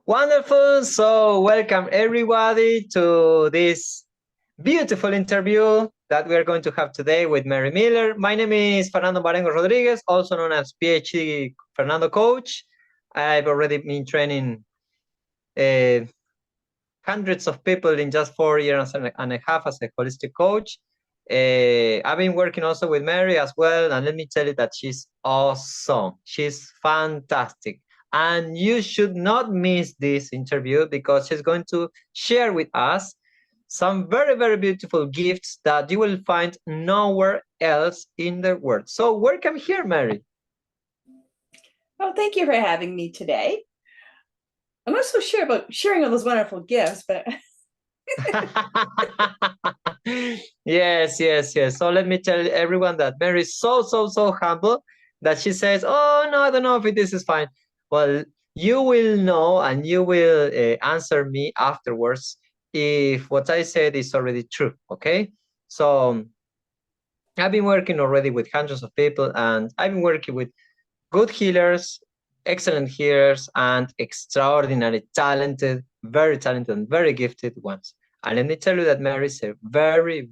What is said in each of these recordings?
Wonderful. So, welcome everybody to this beautiful interview that we are going to have today with Mary Miller. My name is Fernando Marengo Rodriguez, also known as PhD Fernando Coach. I've already been training uh, hundreds of people in just 4 years and a half as a holistic coach. I've been working also with Mary as well, and let me tell you that she's awesome. She's fantastic. And you should not miss this interview because she's going to share with us some very, very beautiful gifts that you will find nowhere else in the world. So welcome here, Mary. Well, thank you for having me today. I'm not so sure about sharing all those wonderful gifts, but Yes. So let me tell everyone that Mary is so humble that she says, "Oh no, I don't know if this is fine." Well, you will know, and you will answer me afterwards if what I said is already true. Okay? So I've been working already with hundreds of people, and I've been working with good healers, excellent healers, and extraordinary talented, and very gifted ones. And let me tell you that Mary is a very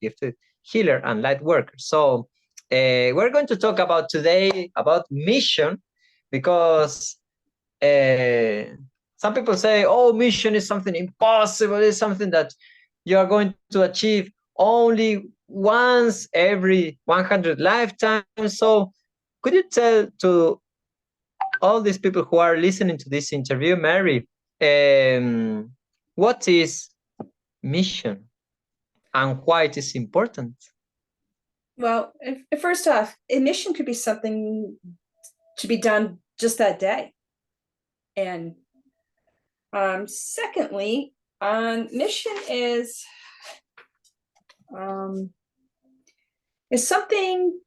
gifted healer and light worker. So we're going to talk about today about mission, because some people say, "Oh, mission is something impossible. It's something that you are going to achieve only once every 100 lifetimes." So could you tell to all these people who are listening to this interview, Mary, what is mission and why it is important? well, first off, a mission could be something to be done just that day. And secondly, mission is something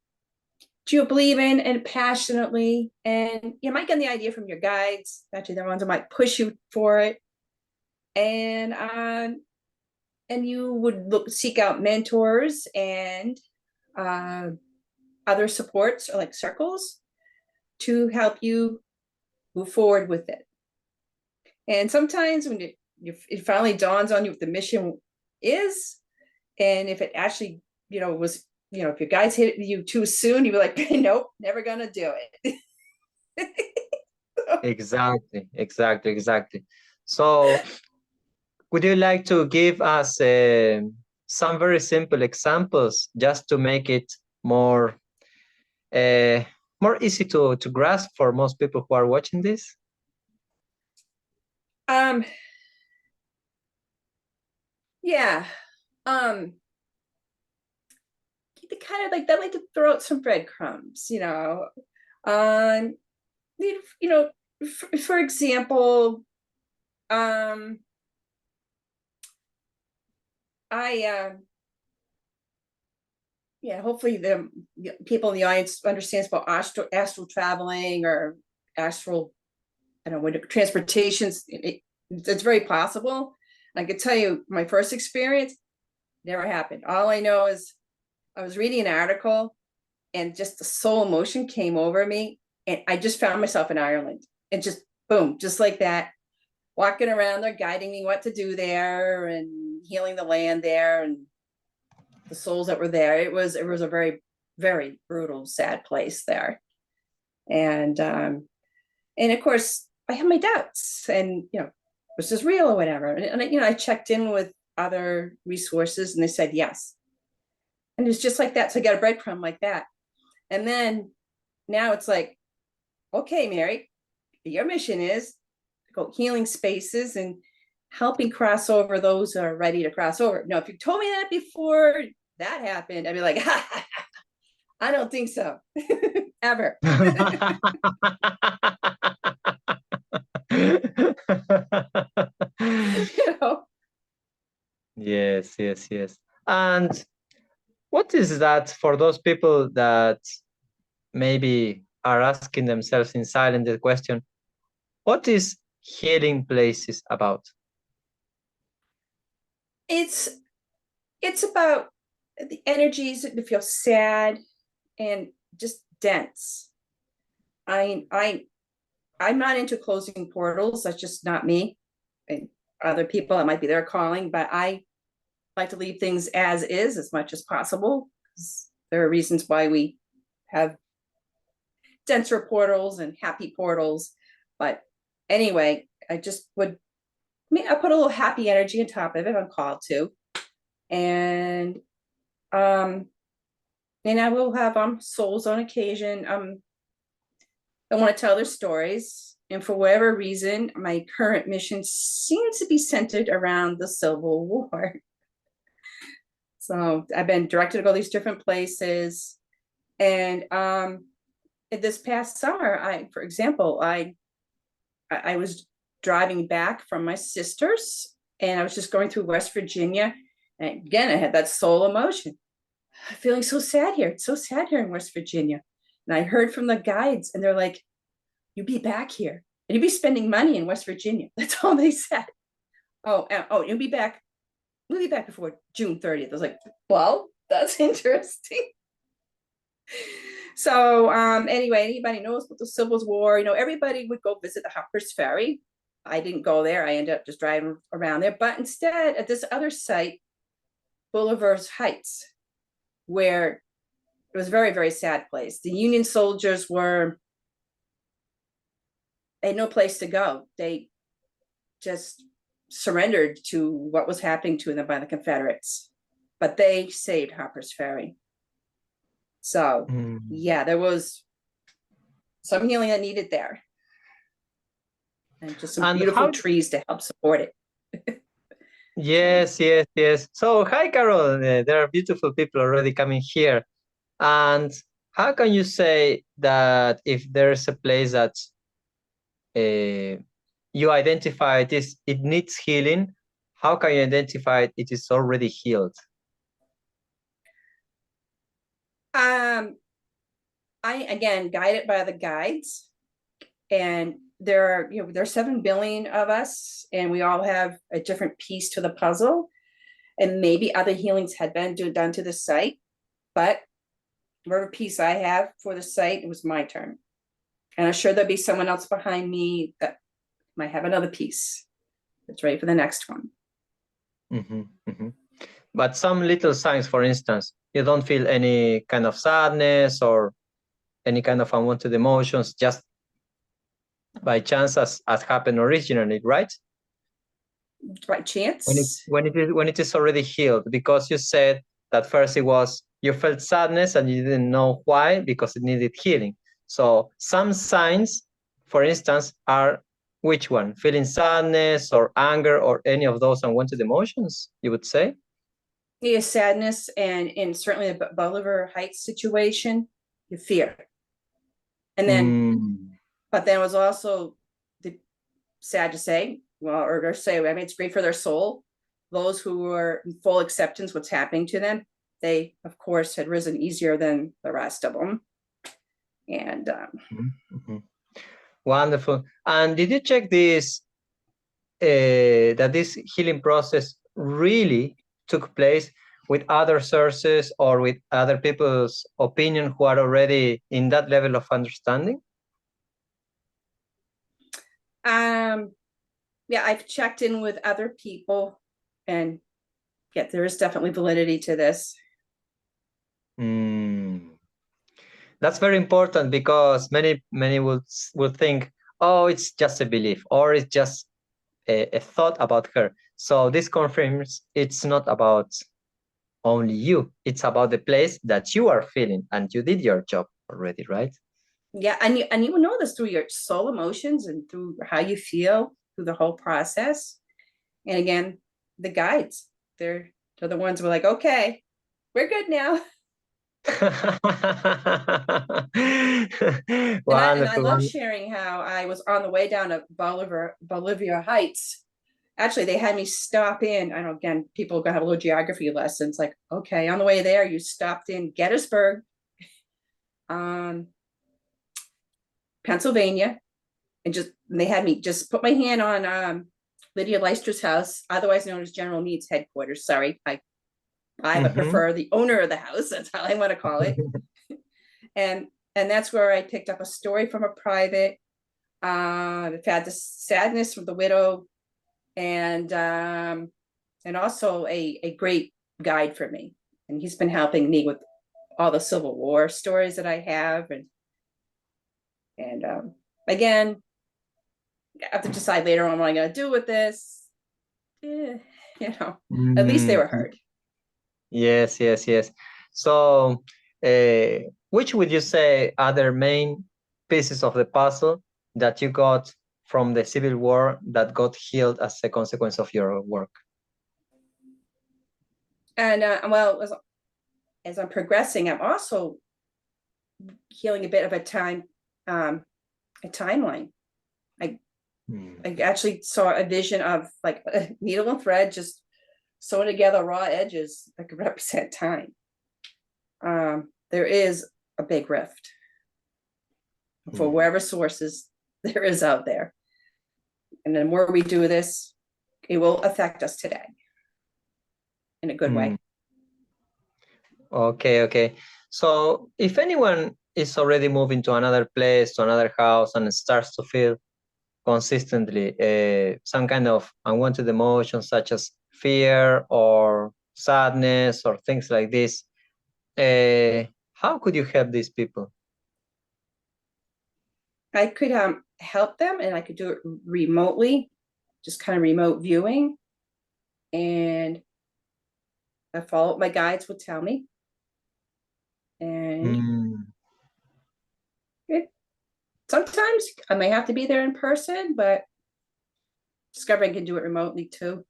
you believe in and passionately, and you might get the idea from your guides. Actually, they're the ones that might push you for it, and you would seek out mentors and other supports or like circles to help you move forward with it. And sometimes when it finally dawns on you what the mission is, and if it actually was, if your guides hit you too soon, you'd be like, nope, never gonna do it. Exactly. So would you like to give us some very simple examples just to make it more more easy to grasp for most people who are watching this? Yeah. Kind of like that, like to throw out some breadcrumbs, um for example, I yeah, hopefully the people in the audience understands about astral traveling or astral, I don't know, transportations. It's very possible. I could tell you my first experience never happened. All I know is I was reading an article and just the soul emotion came over me, and I just found myself in Ireland, and just boom, just like that, walking around there, guiding me what to do there and healing the land there and the souls that were there. It was a very brutal, sad place there. And of course I had my doubts, and was this real or whatever? And I checked in with other resources, and they said yes. And it's just like that. So I got a breadcrumb like that. And then now it's like, okay, Mary, your mission is go healing spaces and helping cross over those who are ready to cross over. Now, if you told me that before that happened, I'd be like, I don't think so. Ever. Yes. And what is that for those people that maybe are asking themselves in silence the question, what is healing places about? It's about the energies that feel sad and just dense. I I'm not into closing portals. That's just not me. And other people, it might be their calling, but I like to leave things as is as much as possible. There are reasons why we have denser portals and happy portals. But anyway, I just would, I put a little happy energy on top of it. I'm called to. And I will have souls on occasion. I want to tell their stories. And for whatever reason, my current mission seems to be centered around the Civil War. So I've been directed to go these different places. And this past summer, for example, I was driving back from my sister's, and I was just going through West Virginia. And again, I had that soul emotion. I'm feeling so sad here. It's so sad here in West Virginia. And I heard from the guides, and they're like, "You'll be back here, and you'll be spending money in West Virginia." That's all they said. Oh, you'll be back. We'll be back before June 30th. I was like, well, that's interesting. So anyway, anybody knows about the Civil War, everybody would go visit the Harper's Ferry. I didn't go there. I ended up just driving around there. But instead, at this other site, Bolivar's Heights, where it was a very, very sad place. The Union soldiers they had no place to go. They just surrendered to what was happening to them by the Confederates. But they saved Harper's Ferry. So, yeah, there was some healing that needed there. And just some beautiful trees to help support it. Yes. So, hi, Carol. There are beautiful people already coming here. And how can you say that if there's a place that you identify it needs healing, how can you identify it is already healed? I again guided by the guides, and there are 7 billion of us, and we all have a different piece to the puzzle. And maybe other healings had been done to the site, but whatever piece I have for the site, it was my turn. And I'm sure there'll be someone else behind me that might have another piece that's ready for the next one. But some little signs, for instance, you don't feel any kind of sadness or any kind of unwanted emotions, just by chance as happened originally, right? By chance? When it is already healed, because you said that first you felt sadness and you didn't know why, because it needed healing. So some signs, for instance, are which one? Feeling sadness or anger or any of those unwanted emotions, you would say? Yeah, sadness, and certainly the Bolivar Heights situation, you fear. And then, but then it was also sad to say, it's great for their soul. Those who were in full acceptance what's happening to them, they, of course, had risen easier than the rest of them. And wonderful. And did you check this, that this healing process really took place with other sources or with other people's opinion who are already in that level of understanding? Yeah, I've checked in with other people, and yeah, there is definitely validity to this. That's very important, because many would think, oh, it's just a belief, or it's just a thought about her. So this confirms it's not about only you, it's about the place that you are feeling, and you did your job already, right? Yeah, and you will know this through your soul emotions and through how you feel through the whole process. And again, the guides, they're the ones who are like, okay, we're good now. And I love sharing how I was on the way down to Bolivar Heights. Actually, they had me stop in. I know, again, people are gonna have a little geography lessons. Like, okay, on the way there, you stopped in Gettysburg, Pennsylvania, and they had me just put my hand on Lydia Leicester's house, otherwise known as General Meade's headquarters. Sorry, I would prefer the owner of the house. That's how I want to call it. And that's where I picked up a story from a private I've had the sadness with the widow, and also a great guide for me. And he's been helping me with all the Civil War stories that I have. And again, I have to decide later on what I'm going to do with this. At least they were heard. Yes, yes, yes. So, which would you say are the main pieces of the puzzle that you got from the Civil War that got healed as a consequence of your work? And well, as I'm progressing, I'm also healing a bit of a timeline. I actually saw a vision of like a needle and thread just sewing together raw edges that could represent time. There is a big rift for wherever sources there is out there. And the more we do this, it will affect us today in a good way. Okay, okay. So if anyone is already moving to another place, to another house, and starts to feel consistently some kind of unwanted emotions such as fear or sadness or things like this, how could you help these people? I could help them, and I could do it remotely, just kind of remote viewing. And I follow what my guides would tell me. And sometimes I may have to be there in person, but discovering I can do it remotely too.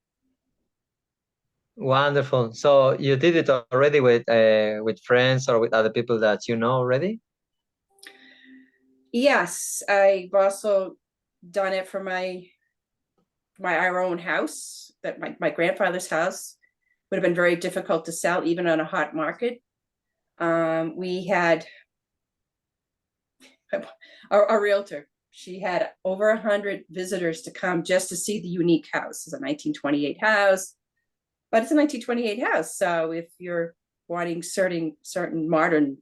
Wonderful. So you did it already with friends or with other people that you know already? Yes, I've also done it for our own house, that my grandfather's house would have been very difficult to sell even on a hot market. We had a realtor. She had over 100 visitors to come just to see the unique house. It's a 1928 house, but it's a 1928 house. So if you're wanting certain modern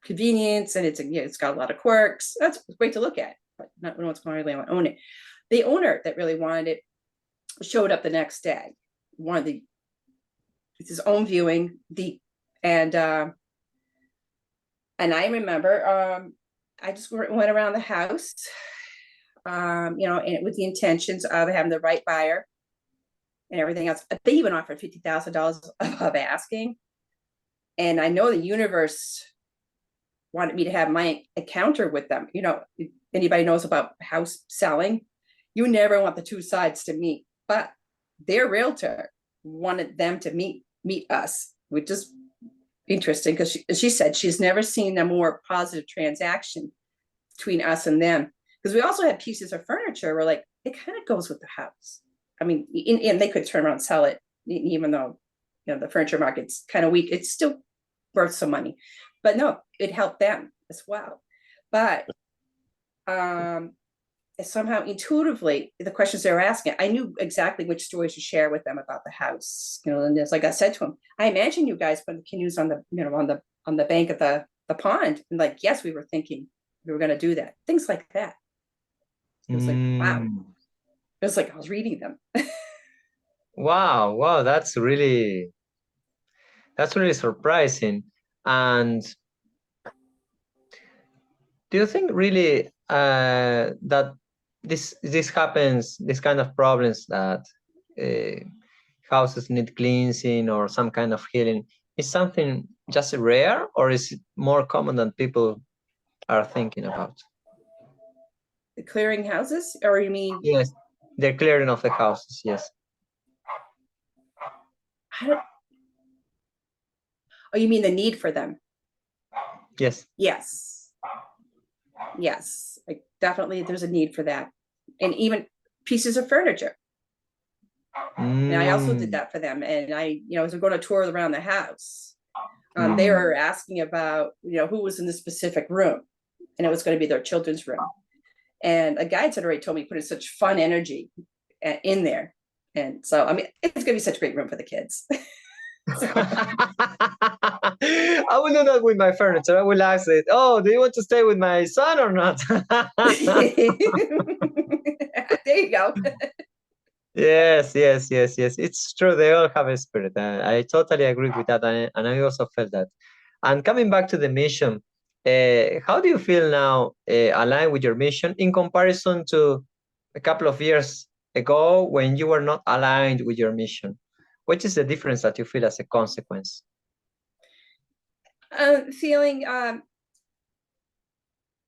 convenience, and it's got a lot of quirks, that's great to look at, but not everyone's going to really want to own it. The owner that really wanted it showed up the next day, it's his own viewing, and I remember I just went around the house, and with the intentions of having the right buyer and everything else. They even offered $50,000 above asking, and I know the universe wanted me to have my encounter with them. If anybody knows about house selling, you never want the two sides to meet, but their realtor wanted them to meet us, which is interesting because she said she's never seen a more positive transaction between us and them. Because we also had pieces of furniture where like it kind of goes with the house. I mean, and they could turn around and sell it, even though the furniture market's kind of weak. It's still worth some money, but no, it helped them as well. But somehow intuitively, the questions they were asking, I knew exactly which stories to share with them about the house. And as like I said to them, I imagine you guys put the canoes on the bank of the pond, and like, yes, we were thinking we were going to do that. Things like that. It was like, wow. It was like I was reading them. Wow, that's really surprising. And do you think really that this happens, this kind of problems that houses need cleansing or some kind of healing, is something just rare, or is it more common than people are thinking about? The clearing houses, or you mean? Yes, the clearing of the houses, yes. Oh, you mean the need for them? Yes. Yes, like definitely there's a need for that. And even pieces of furniture. And I also did that for them. And I, as we're going to tour around the house, they were asking about, who was in the specific room, and it was going to be their children's room. And a guide had already told me put in such fun energy in there. And so, I mean, it's going to be such a great room for the kids. I will do that with my furniture. I will ask it, oh, do you want to stay with my son or not? There you go. Yes, yes, yes, yes. It's true. They all have a spirit. I totally agree with that. And I also felt that. And coming back to the mission, how do you feel now aligned with your mission in comparison to a couple of years ago when you were not aligned with your mission? What is the difference that you feel as a consequence? Feeling, and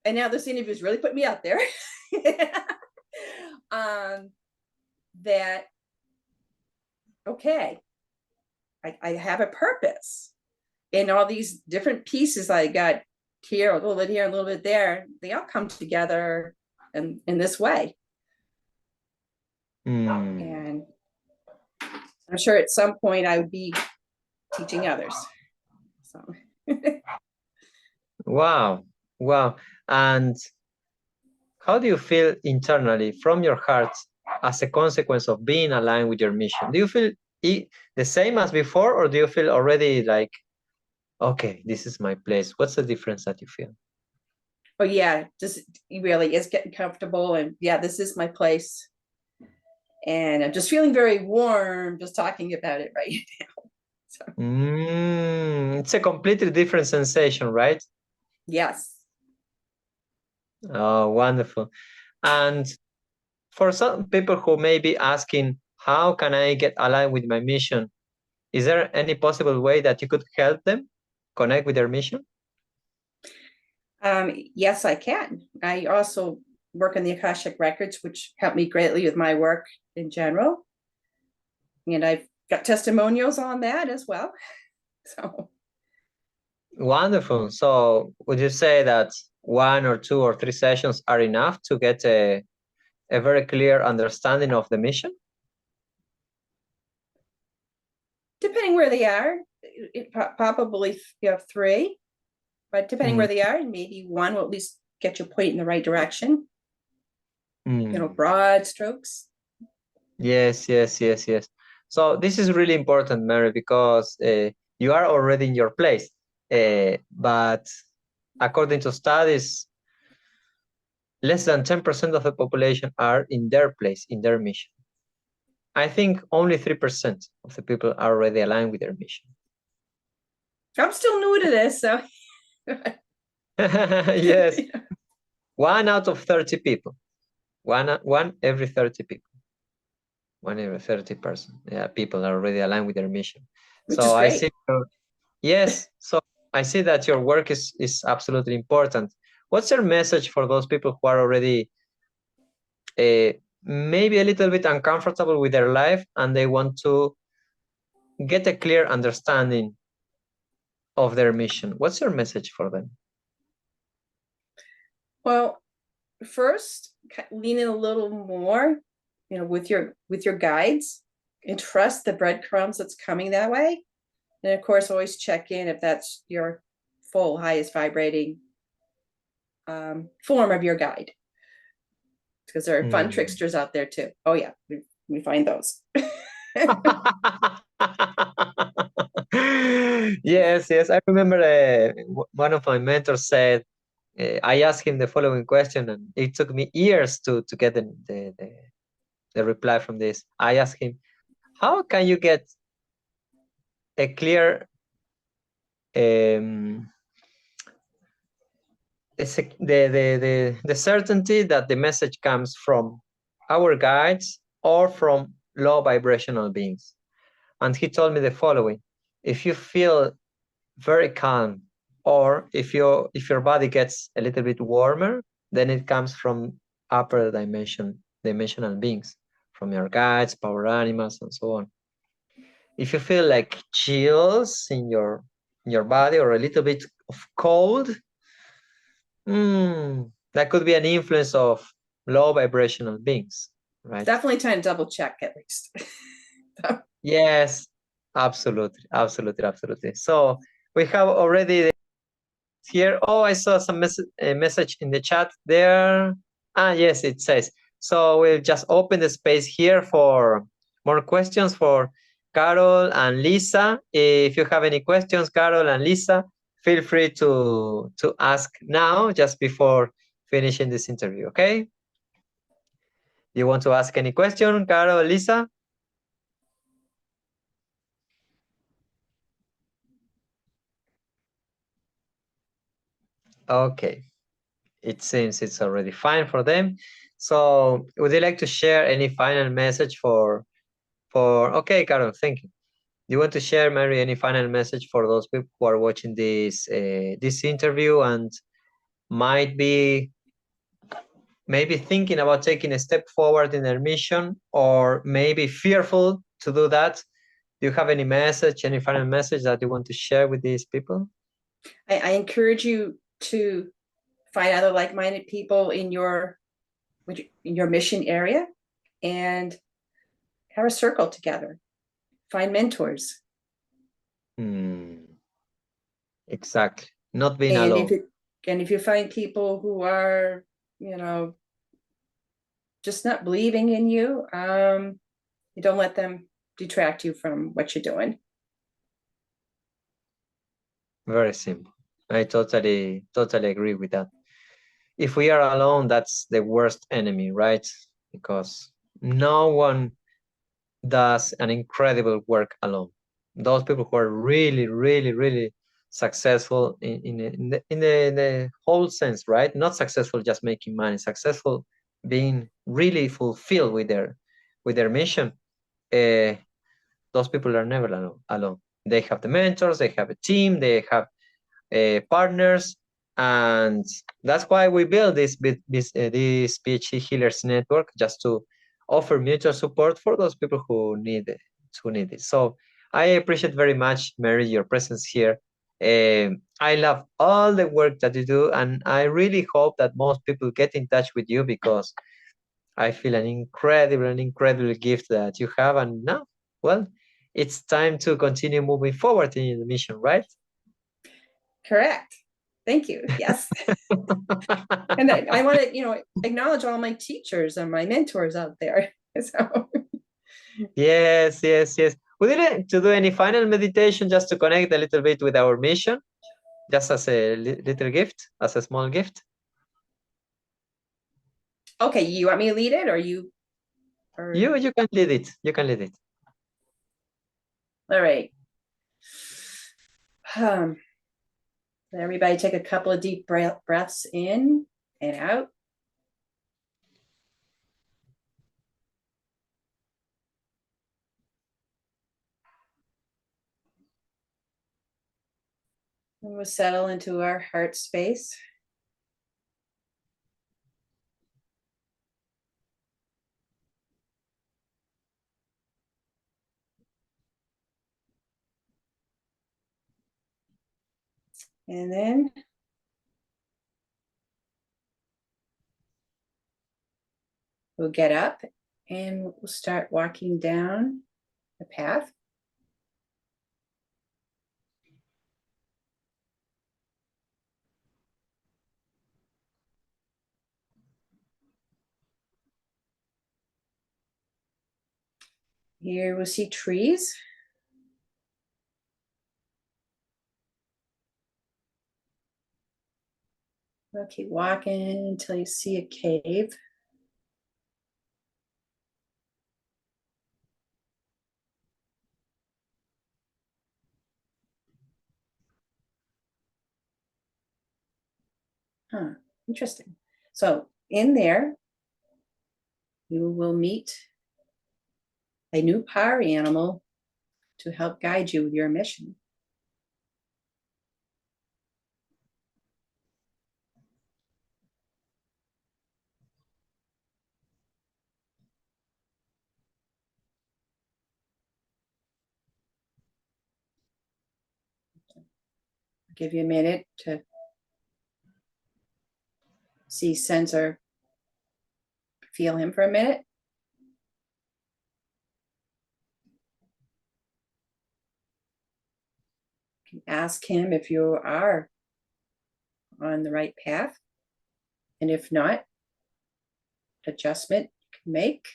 now this interview's really put me out there. That, okay, I have a purpose, and all these different pieces I got here, a little bit here, a little bit there, they all come together in this way. And I'm sure at some point I would be teaching others. So. Wow. Wow. And how do you feel internally from your heart as a consequence of being aligned with your mission? Do you feel the same as before, or do you feel already like, okay, this is my place? What's the difference that you feel? Oh yeah, just really is getting comfortable, and yeah, this is my place. And I'm just feeling very warm just talking about it right now. So. It's a completely different sensation, right? Yes. Oh, wonderful. And for some people who may be asking, how can I get aligned with my mission? Is there any possible way that you could help them connect with their mission? Yes, I can. I also work in the Akashic Records, which helped me greatly with my work in general. And I've got testimonials on that as well. So. Wonderful. So would you say that 1 or 2 or 3 sessions are enough to get a very clear understanding of the mission? Depending where they are, it probably you have 3, but depending where they are, maybe 1 will at least get you point in the right direction. You know, broad strokes. Yes, yes, yes, yes. So this is really important, Mary, because you are already in your place. But according to studies, less than 10% of the population are in their place, in their mission. I think only 3% of the people are already aligned with their mission. I'm still new to this, so. Yes. 1 out of 30 people. One every 30 people. 1 every 30 person. Yeah, people are already aligned with their mission. Which so is great. I see. Yes. So I see that your work is absolutely important. What's your message for those people who are already maybe a little bit uncomfortable with their life and they want to get a clear understanding of their mission? What's your message for them? Well, first, lean in a little more, you know, with your guides, and trust the breadcrumbs that's coming that way. And of course, always check in if that's your full highest vibrating form of your guide, because there are fun tricksters out there too. Oh yeah, we find those. Yes, yes. I remember one of my mentors said, I asked him the following question, and it took me years to get the reply from this. I asked him, how can you get a clear the certainty that the message comes from our guides or from low vibrational beings? And he told me the following: if you feel very calm, or if your body gets a little bit warmer, then it comes from upper dimensional beings, from your guides, power animals, and so on. If you feel like chills in your body or a little bit of cold, that could be an influence of low vibrational beings, right? Definitely time to double check at least. Yes, absolutely, absolutely, absolutely. So we have already here. Oh, I saw some message in the chat there. Yes, it says. So we'll just open the space here for more questions for Carol and Lisa. If you have any questions, Carol and Lisa, feel free to ask now, just before finishing this interview, okay? You want to ask any question, Carol, Lisa? Okay, it seems it's already fine for them. So would you like to share any final message okay, Carol, thank you. Do you want to share, Mary, any final message for those people who are watching this interview and might be maybe thinking about taking a step forward in their mission, or maybe fearful to do that? Do you have any message, any final message that you want to share with these people? I encourage you to find other like-minded people in your mission area and have a circle together. Find mentors. Exactly. Not being alone. If you find people who are, just not believing in you, you don't let them detract you from what you're doing. Very simple. I totally agree with that. If we are alone, that's the worst enemy, right? Because no one does an incredible work alone. Those people who are really, really, really successful in the whole sense, right? Not successful just making money, successful being really fulfilled with their mission. Those people are never alone. They have the mentors, they have a team, they have partners, and that's why we build this PhD Healers Network, just to offer mutual support for those people who need it. So I appreciate very much, Mary, your presence here. I love all the work that you do, and I really hope that most people get in touch with you, because I feel an incredible gift that you have. And now, well, it's time to continue moving forward in the mission, right? Correct. Thank you. Yes. And I want to, acknowledge all my teachers and my mentors out there. So. Yes. Would you like to do any final meditation just to connect a little bit with our mission? Just as a little gift, as a small gift? Okay, you want me to lead it, or you? You can lead it. You can lead it. All right. Everybody take a couple of deep breaths in and out. And we'll settle into our heart space. And then we'll get up and we'll start walking down the path. Here we'll see trees. We'll keep walking until you see a cave. Interesting. So in there, you will meet a new power animal to help guide you with your mission. I'll give you a minute to see, sense, or feel him for a minute. You can ask him if you are on the right path. And if not, adjustment you can make.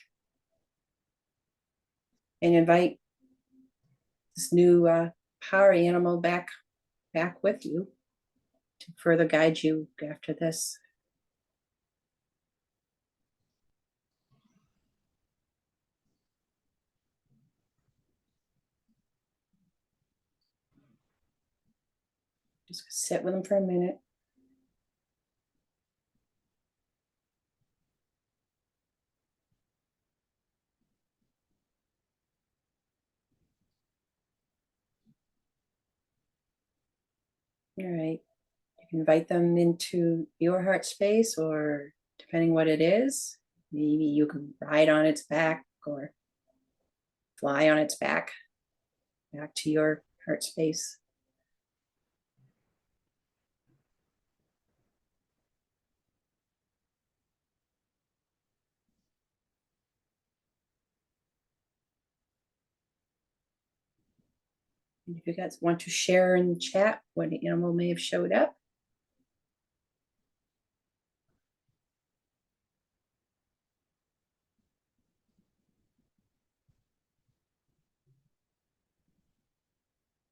And invite this new power animal back with you to further guide you after this. Just sit with them for a minute. All right. You can invite them into your heart space, or depending what it is, maybe you can ride on its back or fly on its back to your heart space. And if you guys want to share in the chat what animal may have showed up.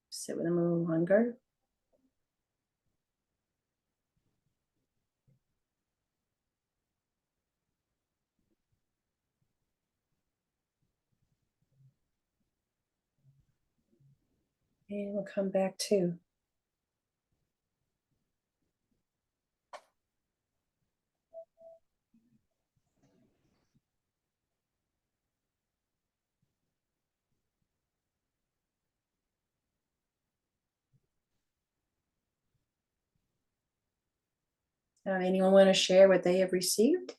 Sit with them a little longer. And we'll come back to. Anyone want to share what they have received?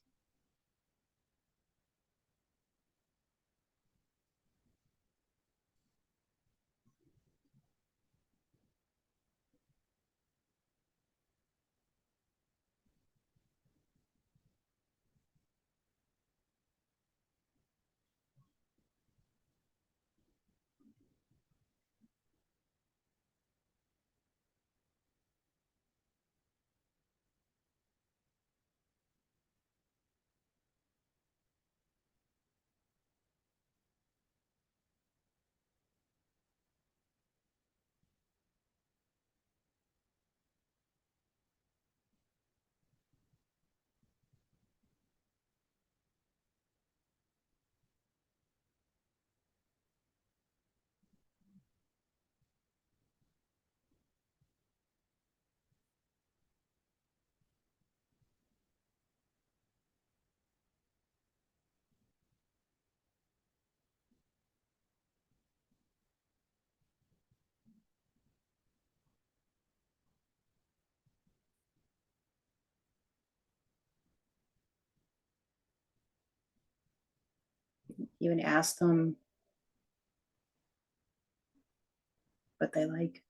Even ask them what they like.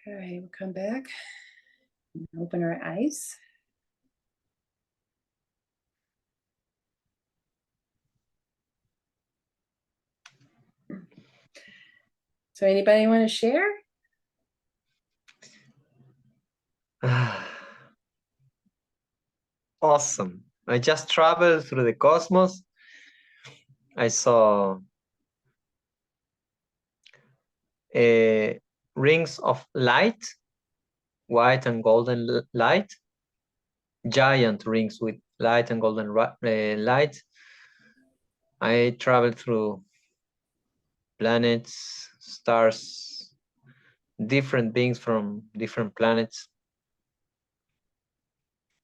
All right, we'll come back and open our eyes. So anybody want to share? Awesome. I just traveled through the cosmos. I saw rings of light, white and golden light, giant rings with light and golden light. I traveled through planets, stars, different beings from different planets.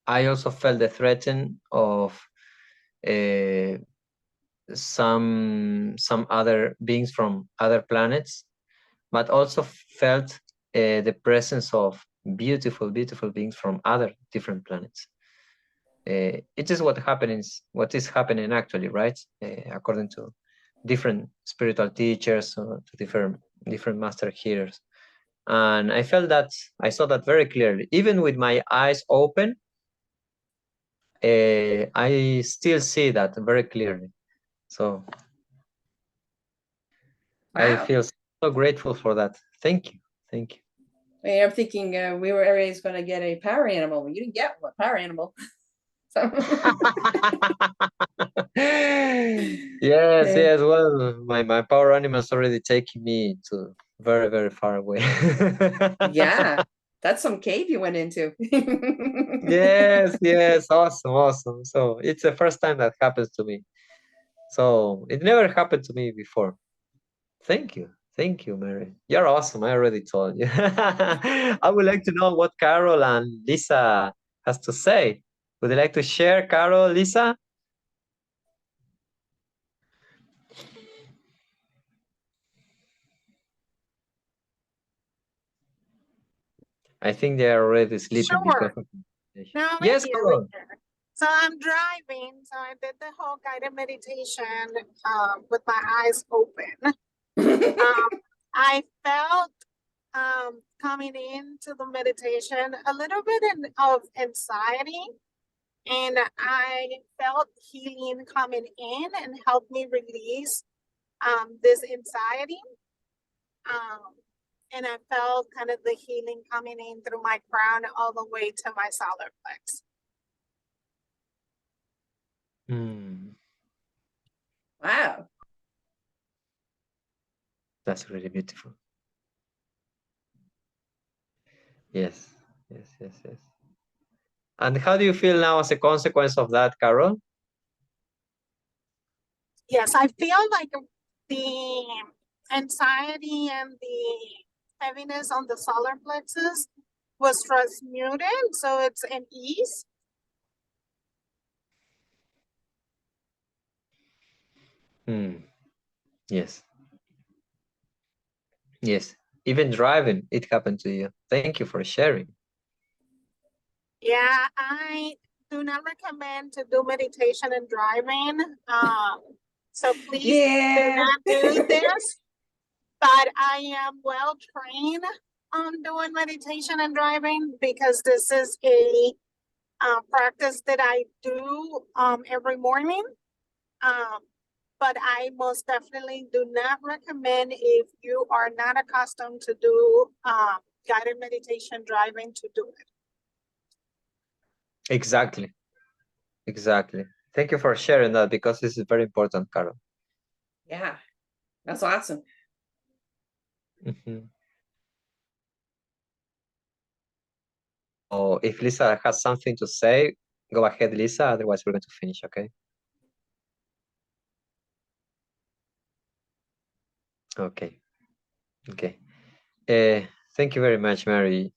I also felt the threat of some other beings from other planets, but also felt the presence of beautiful, beautiful beings from other different planets. it is what is happening actually, right? According to different spiritual teachers or to different master healers. And I felt that I saw that very clearly. Even with my eyes open, I still see that very clearly. So I Wow. feel so grateful for that. Thank you. Thank you. And I'm thinking we were always going to get a power animal. You didn't get one power animal. So Yes, yes. Well, my power animal's already taking me to very, very far away. yeah, that's some cave you went into. Yes, yes. Awesome, awesome. So it's the first time that happens to me. So it never happened to me before. Thank you. Thank you, Mary. You're awesome. I already told you. I would like to know what Carol and Lisa has to say. Would you like to share, Carol, Lisa? I think they are already sleeping because Sure. of No, yes, we're Carol. here. So I'm driving. So I did the whole guided meditation with my eyes open. I felt coming into the meditation a little bit of anxiety, and I felt healing coming in and helped me release this anxiety. And I felt kind of the healing coming in through my crown all the way to my solar plex. Wow. That's really beautiful. Yes, yes, yes, yes. And how do you feel now as a consequence of that, Carol? Yes, I feel like the anxiety and the heaviness on the solar plexus was transmuted, so it's an ease. Yes. Yes. Even driving, it happened to you. Thank you for sharing. Yeah, I do not recommend to do meditation and driving. So please do not do this. But I am well trained on doing meditation and driving because this is a practice that I do every morning. But I most definitely do not recommend if you are not accustomed to do guided meditation driving to do it. Exactly. Exactly. Thank you for sharing that because this is very important, Carol. Yeah, that's awesome. Oh, if Lisa has something to say, go ahead, Lisa. Otherwise, we're going to finish, okay? Okay. Okay. Thank you very much, Mary.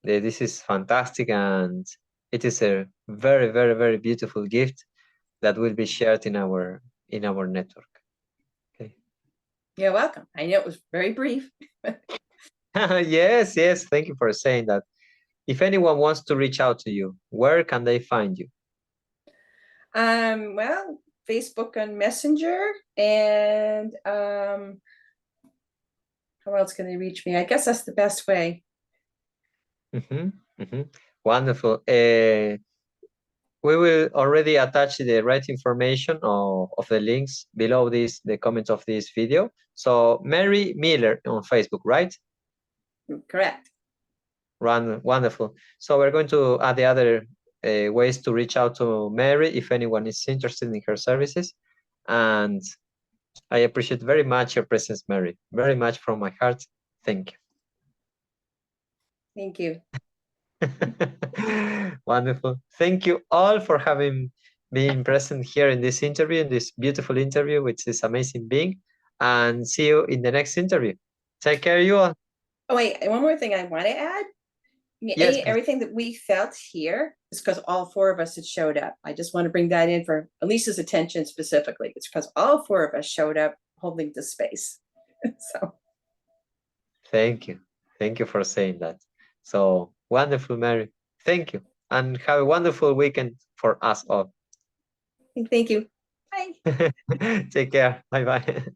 This is fantastic, and it is a very, very, very beautiful gift that will be shared in our network. Okay. You're welcome. I know it was very brief. Yes, yes. Thank you for saying that. If anyone wants to reach out to you, where can they find you? Well, Facebook and Messenger, and how else can they reach me? I guess that's the best way. Wonderful. We will already attach the right information of the links below the comments of this video. So Mary Miller on Facebook, right? Correct. Wonderful. So we're going to add the other ways to reach out to Mary if anyone is interested in her services. And I appreciate very much your presence, Mary. Very much from my heart. Thank you. Thank you. Wonderful. Thank you all for having been present here in this interview, in this beautiful interview with this amazing being. And see you in the next interview. Take care, you all. Oh, wait, one more thing I want to add. Yes, please. Everything that we felt here is because all four of us had showed up. I just want to bring that in for Elisa's attention specifically. It's because all four of us showed up holding the space. So Thank you. Thank you for saying that. So wonderful, Mary. Thank you. and have a wonderful weekend for us all. Thank you. Bye. Take care. Bye bye.